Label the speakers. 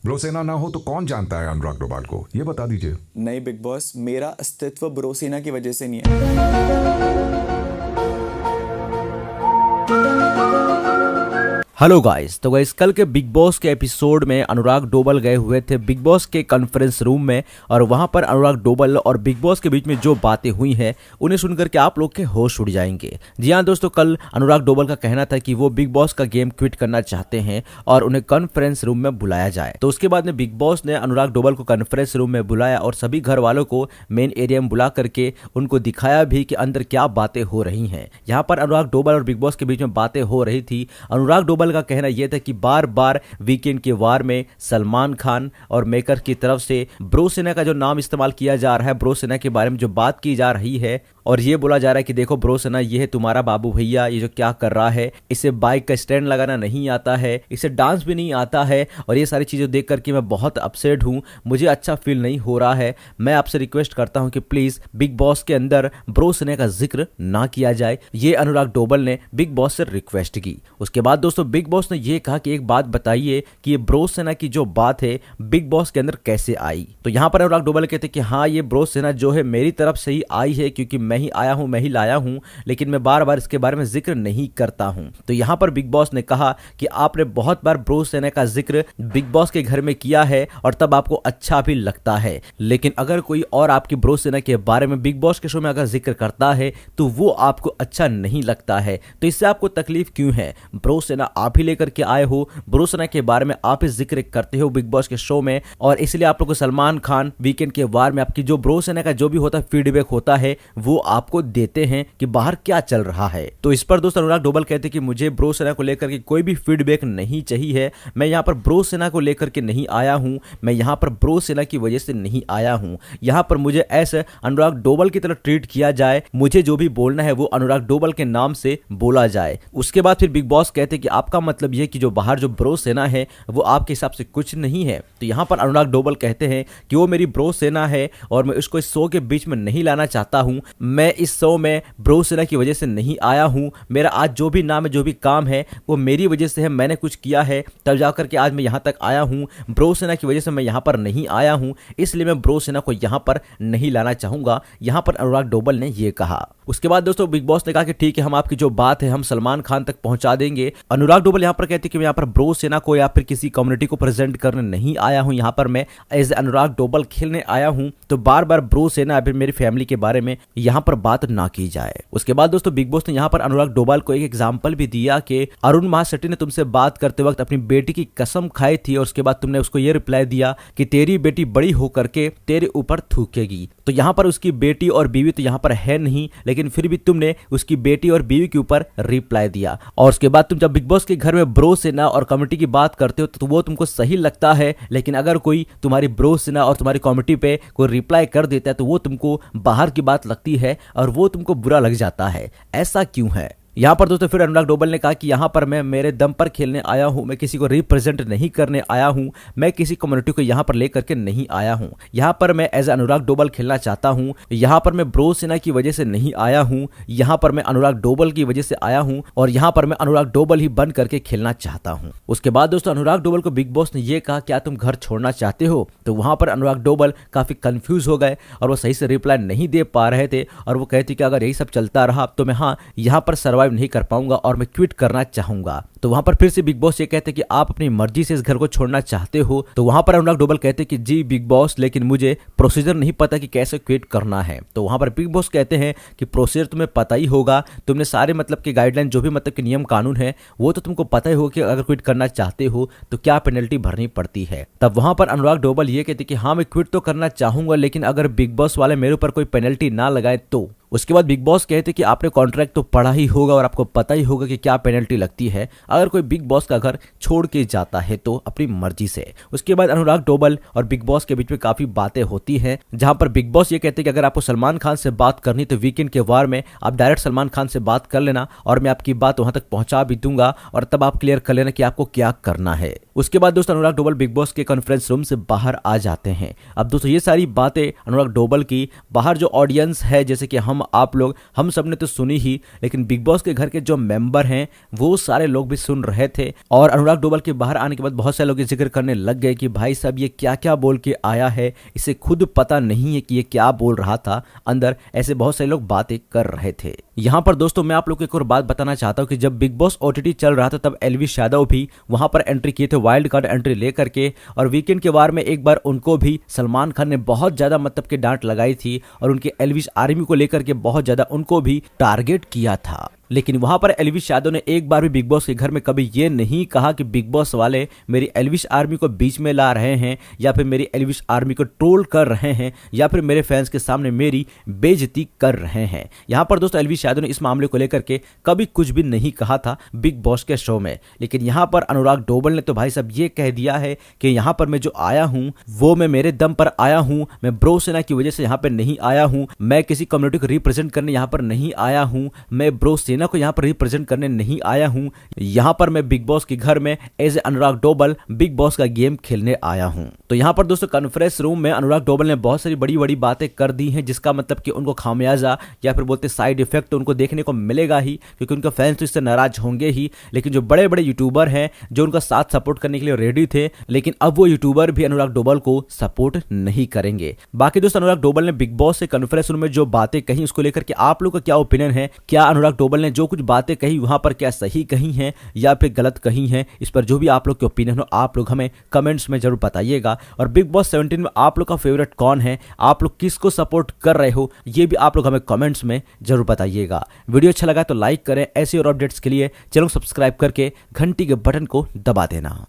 Speaker 1: ब्रोसेना ना हो तो कौन जानता है अनुराग डोभाल को, ये बता दीजिए।
Speaker 2: नहीं बिग बॉस, मेरा अस्तित्व ब्रोसेना की वजह से नहीं है।
Speaker 3: हेलो गाइस, तो गाइस कल के बिग बॉस के एपिसोड में अनुराग डोभाल गए हुए थे बिग बॉस के कॉन्फ्रेंस रूम में, और वहां पर अनुराग डोभाल और बिग बॉस के बीच में जो बातें हुई हैं उन्हें सुनकर के आप लोग के होश उड़ जाएंगे। जी हाँ दोस्तों, कल अनुराग डोभाल का कहना था कि वो बिग बॉस का गेम क्विट करना चाहते हैं और उन्हें कॉन्फ्रेंस रूम में बुलाया जाए। तो उसके बाद में बिग बॉस ने अनुराग डोभाल को कॉन्फ्रेंस रूम में बुलाया और सभी घर वालों को मेन एरिया में बुला करके उनको दिखाया भी कि अंदर क्या बातें हो रही हैं। यहाँ पर अनुराग डोभाल और बिग बॉस के बीच में बातें हो रही थी। अनुराग डोभाल का कहना यह था कि बार बार वीकेंड के वार में सलमान खान और मेकर की तरफ से ब्रोसेना का जो नाम इस्तेमाल किया जा रहा है, ब्रोसेना के बारे में जो बात की जा रही है और ये बोला जा रहा है कि देखो ब्रोसेना, ये है तुम्हारा बाबू भैया, ये जो क्या कर रहा है, इसे बाइक का स्टैंड लगाना नहीं आता है, इसे डांस भी नहीं आता है, और ये सारी चीजें देख करके मैं बहुत अपसेट हूं, मुझे अच्छा फील नहीं हो रहा है। मैं आपसे रिक्वेस्ट करता हूं कि प्लीज बिग बॉस के अंदर ब्रोसेना का जिक्र ना किया जाए। ये अनुराग डोभाल ने बिग बॉस से रिक्वेस्ट की। उसके बाद दोस्तों बिग बॉस ने ये कहा कि एक बात बताइए कि ये ब्रोसेना की जो बात है बिग बॉस के अंदर कैसे आई। तो यहां पर अनुराग डोभाल कहते कि हाँ, ये ब्रोसेना जो है मेरी तरफ से ही आई है, क्योंकि मैं ही आया हूं, मैं ही लाया हूं, लेकिन मैं बार बार इसके बारे में जिक्र नहीं करता हूं। तो यहां पर बिग बॉस ने कहा कि आपने बहुत बार ब्रोसेना का जिक्र बिग बॉस के घर में किया है और तब आपको अच्छा भी लगता है, लेकिन अगर कोई और आपकी ब्रोसेना के बारे में बिग बॉस के शो में अगर जिक्र करता है तो वो आपको अच्छा नहीं लगता है। तो इससे आपको तकलीफ क्यों है? ब्रोसेना आप ही लेकर के आए हो, ब्रोसेना के बारे में आप ही जिक्र करते हो बिग बॉस के शो में, और इसलिए आप लोग को सलमान खान वीकेंड के वार में आपकी जो ब्रोसेना का जो भी होता है फीडबैक होता है वो आपको देते हैं कि बाहर क्या चल रहा है। तो इस पर दोस्त अनुराग डोभाल कहते हैं कि मुझे ब्रोसेना को लेकर के कोई भी फीडबैक नहीं चाहिए। मैं यहाँ पर ब्रोसेना को लेकर के नहीं आया हूँ, मैं यहाँ पर ब्रोसेना की वजह से नहीं आया हूँ। यहाँ पर मुझे ऐसे अनुराग डोभाल की तरह ट्रीट किया जाए, मुझे जो भी बोलना है वो अनुराग डोभाल के नाम से बोला जाए। उसके बाद फिर बिग बॉस कहते हैं कि आपका मतलब यह कि जो बाहर जो ब्रोसेना है वो आपके हिसाब से कुछ नहीं है। तो यहाँ पर अनुराग डोभाल कहते हैं कि वो मेरी ब्रोसेना है और मैं उसको इस शो के बीच में नहीं लाना चाहता हूँ। मैं इस शो में ब्रोसेना की वजह से नहीं आया हूँ। मेरा आज जो भी नाम है, जो भी काम है वो मेरी वजह से है, मैंने कुछ किया है तब जाकर के आज मैं यहाँ तक आया हूँ। ब्रोसेना की वजह से मैं यहाँ पर नहीं आया हूँ, इसलिए मैं ब्रोसेना को यहाँ पर नहीं लाना चाहूंगा। यहाँ पर अनुराग डोभाल ने यह कहा। उसके बाद दोस्तों बिग बॉस ने कहा कि ठीक है, हम आपकी जो बात है हम सलमान खान तक पहुंचा देंगे। अनुराग डोभाल यहाँ पर कहते हैं कि मैं यहाँ पर ब्रोसेना को या फिर किसी कम्युनिटी को प्रेजेंट करने नहीं आया हूँ, यहाँ पर मैं एज अनुराग डोभाल खेलने आया हूँ। तो बार बार ब्रोसेना या फिर मेरी फैमिली के बारे में यहाँ पर बात ना की जाए। उसके बाद दोस्तों बिग बॉस ने यहाँ पर अनुराग डोभाल को एक एग्जाम्पल भी दिया कि अरुण महासेठी ने तुमसे बात करते वक्त अपनी बेटी की कसम खाई थी और उसके बाद तुमने उसको ये रिप्लाई दिया कि तेरी बेटी बड़ी होकर के तेरे ऊपर थूकेगी। तो यहाँ पर उसकी बेटी और बीवी तो यहाँ पर है नहीं, लेकिन फिर भी तुमने उसकी बेटी और बीवी के ऊपर रिप्लाई दिया। और उसके बाद तुम जब बिग बॉस के घर में ब्रोसेना और कमेटी की बात करते हो तो वो तुमको सही लगता है, लेकिन अगर कोई तुम्हारी ब्रोसेना और तुम्हारी कमेटी पे कोई रिप्लाई कर देता है तो वो तुमको बाहर की बात लगती है और वो तुमको बुरा लग जाता है। ऐसा क्यों है? यहाँ पर दोस्तों फिर अनुराग डोभाल ने कहा कि यहाँ पर मैं मेरे दम पर खेलने आया हूँ, मैं किसी को रिप्रेजेंट नहीं करने आया हूँ, मैं किसी कम्युनिटी को यहाँ पर लेकर के नहीं आया हूँ। यहाँ पर मैं एज अनुराग डोभाल खेलना चाहता हूँ। यहाँ पर मैं ब्रोसेना की वजह से नहीं आया हूँ, यहाँ पर मैं अनुराग डोभाल की वजह से आया हूँ और यहाँ पर मैं अनुराग डोभाल ही बन करके खेलना चाहता हूँ। उसके बाद दोस्तों अनुराग डोभाल को बिग बॉस ने यह कहा क्या तुम घर छोड़ना चाहते हो? तो वहां पर अनुराग डोभाल काफी कंफ्यूज हो गए और वो सही से रिप्लाई नहीं दे पा रहे थे और वो कहते कि अगर यही सब चलता रहा तो मैं यहाँ पर सर्वाइव नहीं कर पाऊंगा और मैं क्विट करना चाहूंगा। तो वहां पर फिर से बिग बॉस ये कहते हैं कि आप अपनी मर्जी से इस घर को छोड़ना चाहते हो। तो वहां पर अनुराग डोभाल कहते हैं कि जी बिग बॉस, लेकिन मुझे प्रोसीजर नहीं पता कि कैसे क्विट करना है। तो वहां पर बिग बॉस कहते हैं कि प्रोसीजर तुम्हें पता ही होगा, तुमने सारे मतलब के गाइडलाइन जो भी मतलब के नियम कानून है वो तो तुमको पता ही होगा कि अगर क्विट करना चाहते हो तो क्या पेनल्टी भरनी पड़ती है। तब वहां पर अनुराग डोभाल ये कहते कि हाँ मैं क्विट तो करना चाहूंगा, लेकिन अगर बिग बॉस वाले मेरे ऊपर कोई पेनल्टी ना लगाए तो। उसके बाद बिग बॉस कहते कि आपने कॉन्ट्रैक्ट तो पढ़ा ही होगा और आपको पता ही होगा कि क्या पेनल्टी लगती है अगर कोई बिग बॉस का घर छोड़ के जाता है तो अपनी मर्जी से। उसके बाद अनुराग डोभाल और बिग बॉस के बीच में काफी बातें होती हैं, जहां पर बिग बॉस ये कहते हैं कि अगर आपको सलमान खान से बात करनी तो वीकेंड के वार में आप डायरेक्ट सलमान खान से बात कर लेना और मैं आपकी बात वहां तक पहुंचा भी दूंगा और तब आप क्लियर कर लेना कि आपको क्या करना है। उसके बाद दोस्तों अनुराग डोबल बिग बॉस के कॉन्फ्रेंस रूम से बाहर आ जाते हैं। अब दोस्तों ये सारी बातें अनुराग डोबल की बाहर जो ऑडियंस है, जैसे कि हम आप लोग, हम सब ने तो सुनी ही, लेकिन बिग बॉस के घर के जो मेंबर हैं वो सारे लोग भी सुन रहे थे। और अनुराग डोबल के बाहर आने के बाद बहुत सारे लोग ये जिक्र करने लग गए कि भाई साहब ये क्या क्या बोल के आया है, इसे खुद पता नहीं है कि ये क्या बोल रहा था अंदर। ऐसे बहुत सारे लोग बातें कर रहे थे। यहाँ पर दोस्तों मैं आप लोग को एक और बात बताना चाहता हूँ कि जब बिग बॉस ओटीटी चल रहा था तब एल्विश यादव भी वहां पर एंट्री किए थे, वाइल्ड कार्ड एंट्री लेकर के। और वीकेंड के वार में एक बार उनको भी सलमान खान ने बहुत ज्यादा मतलब कि डांट लगाई थी और उनके एल्विश आर्मी को लेकर के बहुत ज्यादा उनको भी टारगेट किया था। लेकिन वहां पर एल्विश यादव ने एक बार भी बिग बॉस के घर में कभी ये नहीं कहा कि बिग बॉस वाले मेरी एल्विश आर्मी को बीच में ला रहे हैं, या फिर मेरी एल्विश आर्मी को ट्रोल कर रहे हैं, या फिर मेरे फैंस के सामने मेरी बेइज्जती कर रहे हैं। यहां पर दोस्तों एल्विश यादव ने इस मामले को लेकर के कभी कुछ भी नहीं कहा था बिग बॉस के शो में। लेकिन यहां पर अनुराग डोबल ने तो भाई साहब ये कह दिया है कि यहां पर मैं जो आया हूं वो मैं मेरे दम पर आया हूं, मैं ब्रो सेना की वजह से यहां पर नहीं आया हूं, मैं किसी कम्युनिटी को रिप्रेजेंट करने यहां पर नहीं आया हूं, मैं ब्रो सेना को यहां पर रिप्रेजेंट करने नहीं आया हूं, यहां पर मैं बिग बॉस के घर में as a Anurag Dobhal Bigg Boss का गेम खेलने आया हूं। तो यहां पर दोस्तों कॉन्फ्रेंस रूम में अनुराग डोबल ने बहुत सारी बड़ी बड़ी बातें कर दी हैं, जिसका मतलब कि उनको खामियाजा या फिर बोलते साइड इफेक्ट तो उनको देखने को मिलेगा ही, क्योंकि उनके फैंस तो इससे नाराज होंगे ही। लेकिन जो बड़े बड़े यूट्यूबर हैं जो उनका साथ सपोर्ट करने के लिए रेडी थे, लेकिन अब वो यूट्यूबर भी अनुराग डोबल को सपोर्ट नहीं करेंगे। बाकी दोस्तों अनुराग डोबल ने बिग बॉस से कॉन्फ्रेंस रूम में जो बातें कही उसको लेकर के आप लोग का क्या ओपिनियन है? क्या अनुराग डोबल ने जो कुछ बातें कही वहां पर क्या सही कही हैं या फिर गलत कही हैं? इस पर जो भी आप लोग के ओपिनियन हो आप लोग हमें कमेंट्स में जरूर बताइएगा। और बिग बॉस 17 में आप लोग का फेवरेट कौन है? आप लोग किसको सपोर्ट कर रहे हो? ये भी आप लोग हमें कमेंट्स में जरूर बताइएगा। वीडियो अच्छा लगा तो लाइक करें। ऐसे और अपडेट्स के लिए चैनल को सब्सक्राइब करके घंटी के बटन को दबा देना।